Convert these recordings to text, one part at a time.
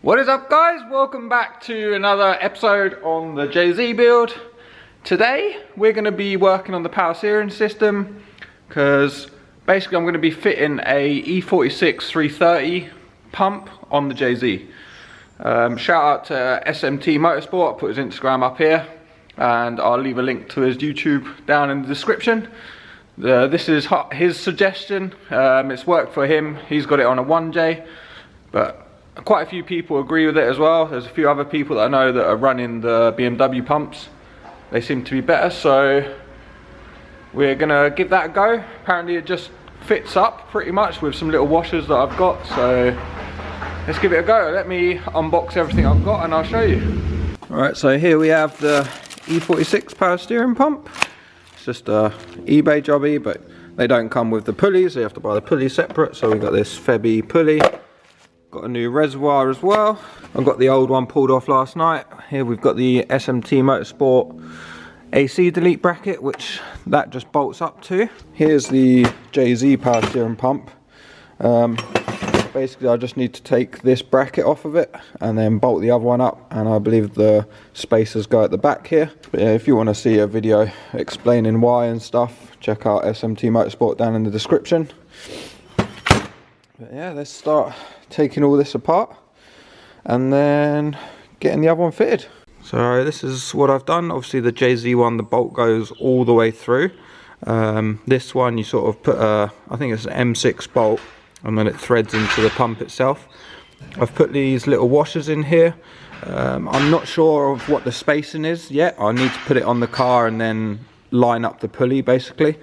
What is up, guys? Welcome back to another episode on the JZ build. Today we're going to be working on the power steering system because basically I'm going to be fitting a E46 330 pump on the JZ. Shout out to SMT Motorsport. I put his Instagram up here and I'll leave a link to his YouTube down in the description. This is his suggestion. It's worked for him. He's got it on a 1J, but quite a few people agree with it as well. There's a few other people that I know that are running the BMW pumps. They seem to be better, so we're gonna give that a go. Apparently it just fits up pretty much with some little washers that I've got, so let's give it a go. Let me unbox everything I've got and I'll show you. Alright, so here we have the E46 power steering pump. It's just a eBay jobby, but they don't come with the pulleys, so you have to buy the pulley separate. So we got this Febby pulley. Got a new reservoir as well. I've got the old one pulled off last night. Here we've got the SMT Motorsport AC delete bracket, which that just bolts up to. Here's the JZ power steering pump. Basically I just need to take this bracket off of it and then bolt the other one up, and I believe the spacers go at the back here. But yeah, if you want to see a video explaining why and stuff, check out SMT Motorsport down in the description. But yeah, let's start taking all this apart and then getting the other one fitted. So this is what I've done. Obviously the JZ one, the bolt goes all the way through. This one you sort of put a, I think it's an M6 bolt, and then it threads into the pump itself. I've put these little washers in here. I'm not sure of what the spacing is yet. I need to put it on the car and then line up the pulley basically,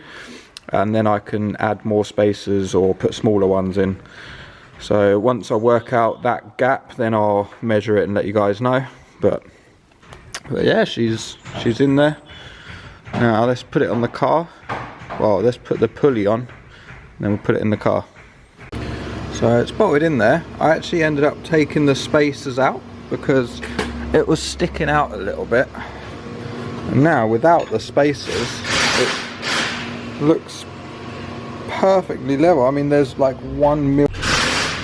and then I can add more spacers or put smaller ones in. So once I work out that gap, then I'll measure it and let you guys know. But yeah, she's in there. Now let's put it on the car. Well, let's put the pulley on, and then we'll put it in the car. So it's bolted in there. I actually ended up taking the spacers out because it was sticking out a little bit. And now without the spacers, it looks perfectly level. I mean, there's like 1 mil.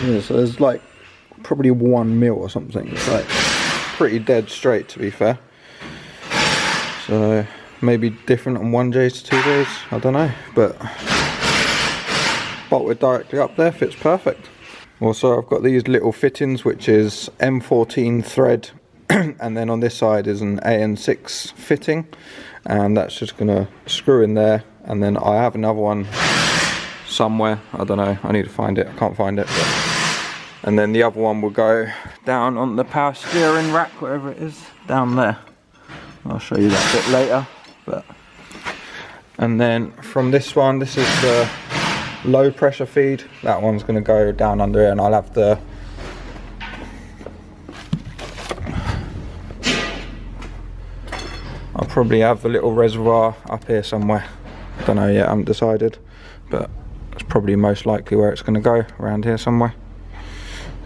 Yeah, so there's like probably 1 mil or something. It's like pretty dead straight, to be fair. So maybe different on 1Js to 2Js, I don't know, but bolted directly up there, fits perfect. Also I've got these little fittings, which is M14 thread, and then on this side is an AN6 fitting, and that's just gonna screw in there. And then I have another one somewhere, I don't know, I need to find it, I can't find it. And then the other one will go down on the power steering rack, wherever it is, down there. I'll show you that bit later. And then from this one, this is the low pressure feed. That one's going to go down under here, and I'll have the I'll probably have the little reservoir up here somewhere. Don't know yet, I haven't decided, but it's probably most likely where it's going to go, around here somewhere.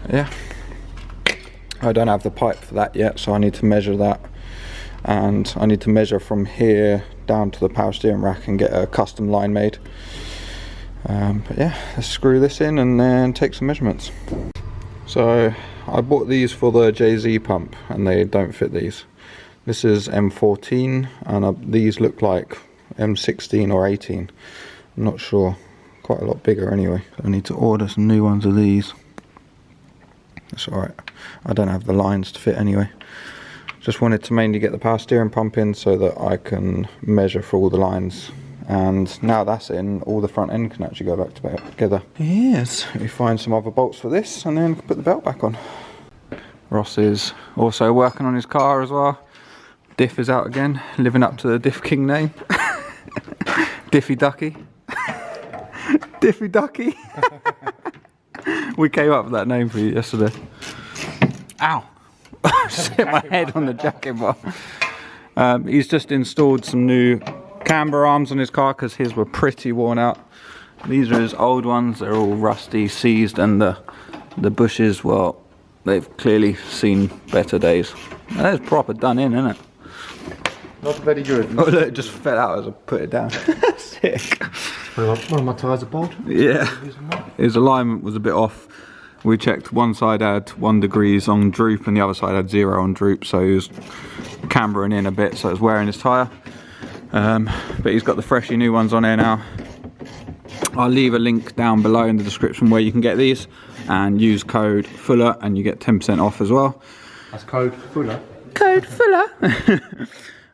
Yeah, I don't have the pipe for that yet, so I need to measure that, and I need to measure from here down to the power steering rack and get a custom line made. But yeah, let's screw this in and then take some measurements. So I bought these for the JZ pump and they don't fit these. This is M14 and these look like M16 or 18. I'm not sure, quite a lot bigger anyway. I need to order some new ones of these. That's alright, I don't have the lines to fit anyway. Just wanted to mainly get the power steering pump in so that I can measure for all the lines. And now that's in, all the front end can actually go back together. Yes, we find some other bolts for this and then put the belt back on. Ross is also working on his car as well. Diff is out again, living up to the Diff King name. Diffy Ducky. Diffy Ducky. We came up with that name for you yesterday. Ow! Just hit my head on the jacket bar. He's just installed some new camber arms on his car because his were pretty worn out. These are his old ones, they're all rusty, seized, and the bushes, well, they've clearly seen better days. That's proper done in, isn't it? Not very good. Oh look, it just fell out as I put it down. Sick. One of my tyres are bolted. Yeah. His alignment was a bit off. We checked, one side had 1 degrees on droop and the other side had 0 on droop, so he was cambering in a bit, so it was wearing his tyre. But he's got the freshly new ones on here now. I'll leave a link down below in the description where you can get these, and use code Fuller and you get 10% off as well. That's code Fuller. Code Fuller.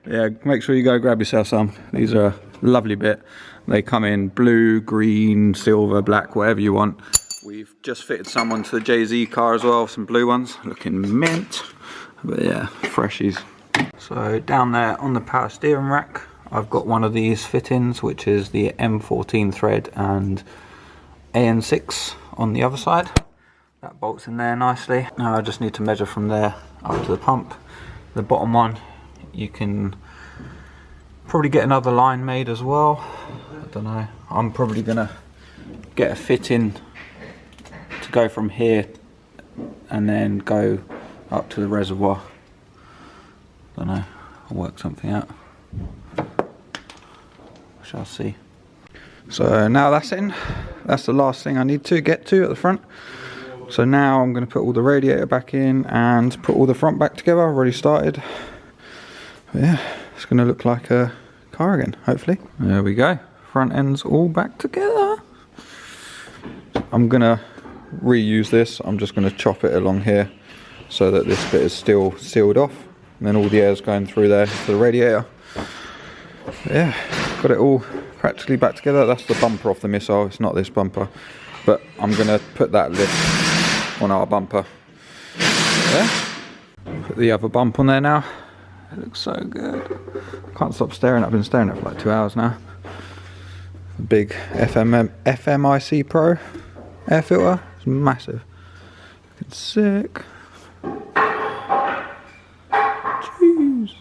Yeah, make sure you go grab yourself some. These are a lovely bit. They come in blue, green, silver, black, whatever you want. We've just fitted some onto the Jay-Z car as well, some blue ones, looking mint. But yeah, freshies. So down there on the power steering rack, I've got one of these fittings, which is the M14 thread and AN6 on the other side. That bolts in there nicely. Now I just need to measure from there up to the pump. The bottom one, you can probably get another line made as well. I don't know. I'm probably gonna get a fitting to go from here and then go up to the reservoir. Don't know. I'll work something out. Shall see. So now that's in. That's the last thing I need to get to at the front. So now I'm going to put all the radiator back in and put all the front back together. I've already started. But yeah, it's going to look like a car again, hopefully. There we go. Front end's all back together. I'm going to reuse this. I'm just going to chop it along here so that this bit is still sealed off. And then all the air's going through there to the radiator. But yeah, got it all practically back together. That's the bumper off the Missile. It's not this bumper. But I'm going to put that lip on our bumper. Yeah. Put the other bump on there now. It looks so good. Can't stop staring. I've been staring at it for like 2 hours now. The big FMIC Pro air filter. It's massive. Looking sick. Jeez.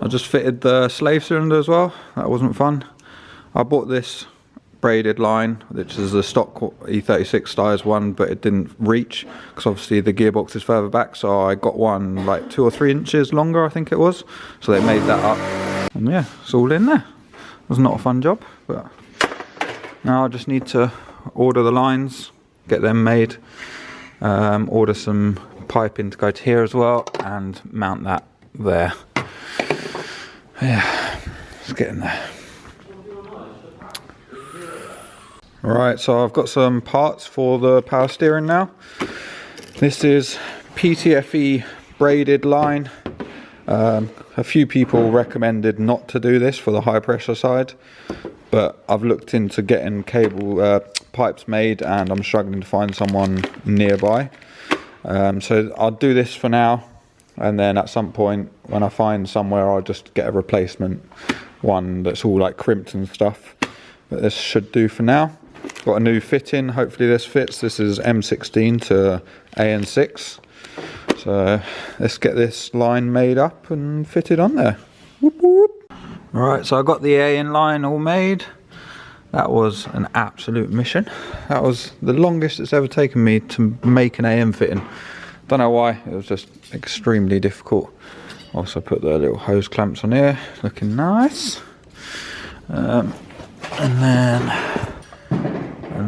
I just fitted the slave cylinder as well. That wasn't fun. I bought this braided line, which is the stock E36 styles one, but it didn't reach because obviously the gearbox is further back, so I got one like 2 or 3 inches longer, I think it was, so they made that up, and yeah, it's all in there. It was not a fun job, but now I just need to order the lines, get them made, order some piping to go to here as well, and mount that there. Yeah, it's getting there. Alright, so I've got some parts for the power steering now. This is PTFE braided line. A few people recommended not to do this for the high pressure side, but I've looked into getting cable pipes made and I'm struggling to find someone nearby. So I'll do this for now, and then at some point when I find somewhere I'll just get a replacement one that's all like crimped and stuff. But this should do for now. Got a new fitting, hopefully this fits. This is M16 to AN6. So let's get this line made up and fitted on there. Whoop, whoop. Alright, so I got the AN line all made. That was an absolute mission. That was the longest it's ever taken me to make an AM fitting. Don't know why, it was just extremely difficult. Also put the little hose clamps on here, looking nice. And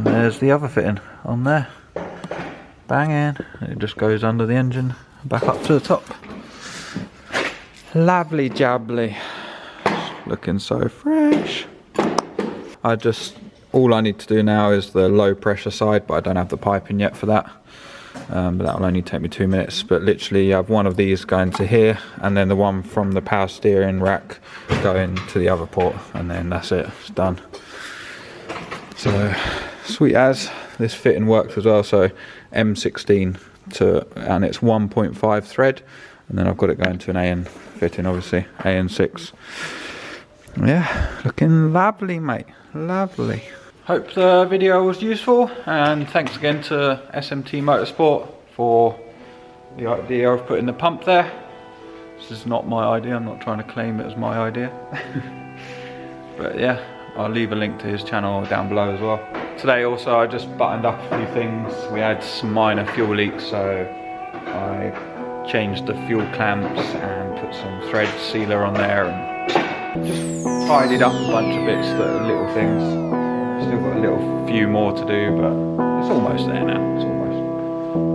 there's the other fitting on there. Banging. It just goes under the engine, back up to the top. Lovely jubbly. Looking so fresh. I just all I need to do now is the low pressure side, but I don't have the piping yet for that. But that will only take me 2 minutes. But literally you have one of these going to here, and then the one from the power steering rack going to the other port, and then that's it, it's done. So sweet as. This fitting works as well, so M16 and it's 1.5 thread, and then I've got it going to an AN fitting, obviously AN6. Yeah, looking lovely, mate, lovely. Hope the video was useful, and thanks again to SMT Motorsport for the idea of putting the pump there. This is not my idea, I'm not trying to claim it as my idea. But yeah, I'll leave a link to his channel down below as well. Today also I just buttoned up a few things. We had some minor fuel leaks, so I changed the fuel clamps and put some thread sealer on there and just tidied up a bunch of bits that are little things. Still got a little few more to do, but it's almost there now, it's almost.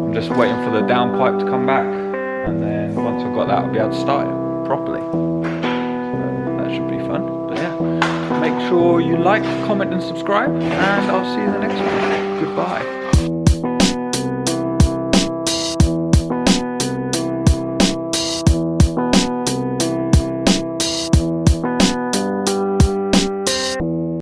I'm just waiting for the downpipe to come back, and then once I've got that I'll be able to start it properly. So that should be fun, but yeah. Make sure you like, comment and subscribe, and I'll see you in the next one. Goodbye.